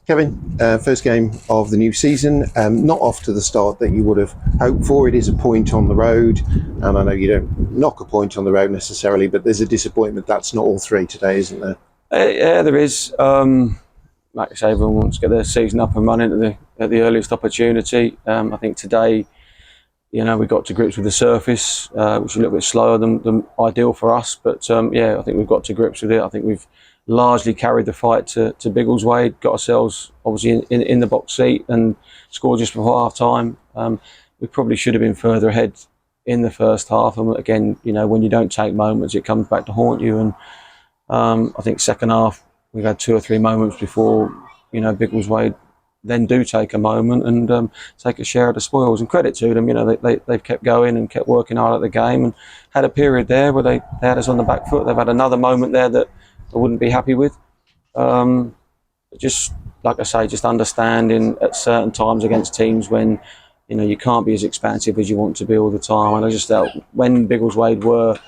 Kevin, first game of the new season, not off to the start that you would have hoped for. It is a point on the road, and I know you don't knock a point on the road necessarily, but there's a disappointment that's not all three today, isn't there? Yeah, there is. Like I say, everyone wants to get their season up and running at the earliest opportunity. I think today, we got to grips with the surface, which is a little bit slower than ideal for us. But I think we've got to grips with it. I think we've largely carried the fight to Biggleswade, got ourselves obviously in the box seat and scored just before half time. We probably should have been further ahead in the first half. And again, when you don't take moments, it comes back to haunt you. And I think second half, we've had 2 or 3 moments before, Biggleswade then do take a moment and take a share of the spoils. And credit to them, they've kept going and kept working hard at the game and had a period there where they had us on the back foot. They've had another moment there that I wouldn't be happy with. Just like I say, just understanding at certain times against teams when you can't be as expansive as you want to be all the time. And I just felt when Biggleswade were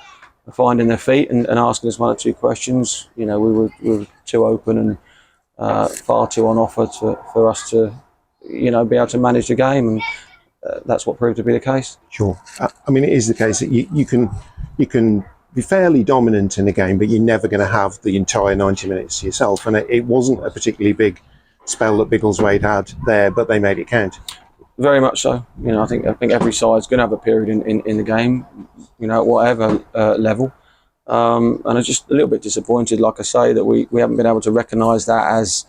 finding their feet and asking us 1 or 2 questions, we were too open and far too on offer for us to be able to manage the game, and that's what proved to be the case. Sure. I mean, it is the case that you can be fairly dominant in a game, but you're never going to have the entire 90 minutes to yourself. And it wasn't a particularly big spell that Biggleswade had there, but they made it count. Very much so. I think every side's going to have a period in the game, at whatever level. And I'm just a little bit disappointed, like I say, that we haven't been able to recognise that as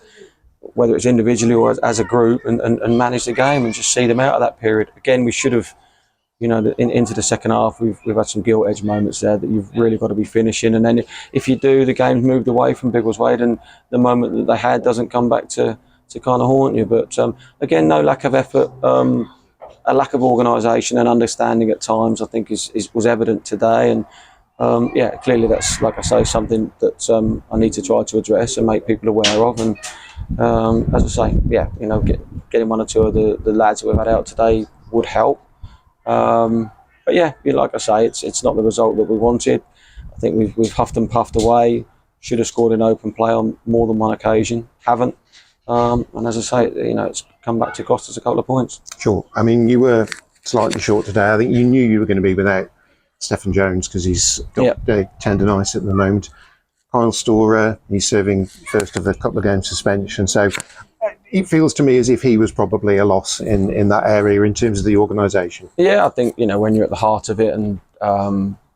whether it's individually or as a group and manage the game and just see them out of that period. Again, we should have. Into the second half, we've had some gilt edge moments there that you've really got to be finishing. And then if you do, the game's moved away from Biggleswade, and the moment that they had doesn't come back to kind of haunt you. But again, no lack of effort, a lack of organisation and understanding at times, I think was evident today. And clearly that's, like I say, something that I need to try to address and make people aware of. And as I say, getting 1 or 2 of the lads that we've had out today would help. But like I say, it's not the result that we wanted. I think we've huffed and puffed away. Should have scored in open play on more than 1 occasion. Haven't. And as I say, it's come back to cost us a couple of points. Sure. I mean, you were slightly short today. I think you knew you were going to be without Stephen Jones because he's got tendonitis at the moment. Kyle Storer, he's serving first of a couple of game suspension. So it feels to me as if he was probably a loss in that area in terms of the organisation. Yeah, I think, when you're at the heart of it and,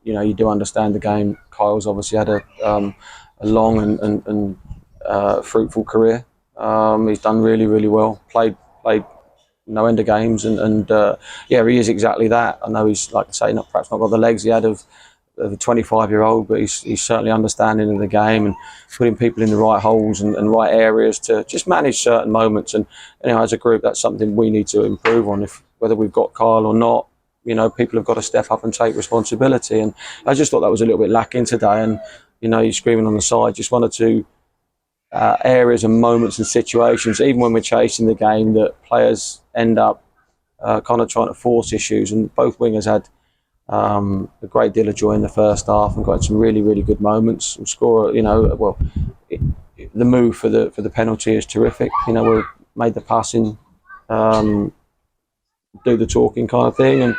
you do understand the game. Kyle's obviously had a long and fruitful career. He's done really, really well. Played no end of games and he is exactly that. I know he's, like I say, perhaps not got the legs he had of a 25-year-old, but he's certainly understanding of the game and putting people in the right holes and right areas to just manage certain moments. And as a group, that's something we need to improve on. Whether we've got Kyle or not, people have got to step up and take responsibility. And I just thought that was a little bit lacking today. And you're screaming on the side, just 1 or 2 areas and moments and situations, even when we're chasing the game, that players end up kind of trying to force issues. And both wingers had a great deal of joy in the first half and got some really, really good moments. And score, the move for the penalty is terrific. We made the passing, do the talking kind of thing, and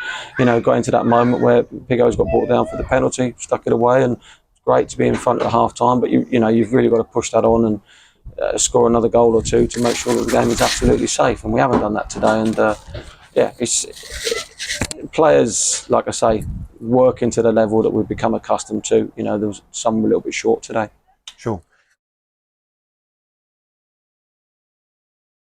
got into that moment where Piggo's got brought down for the penalty, stuck it away, and it's great to be in front at half time. But you've really got to push that on and score another goal or 2 to make sure that the game is absolutely safe. And we haven't done that today. And it's players, like I say, working to the level that we've become accustomed to. There was some a little bit short today. Sure.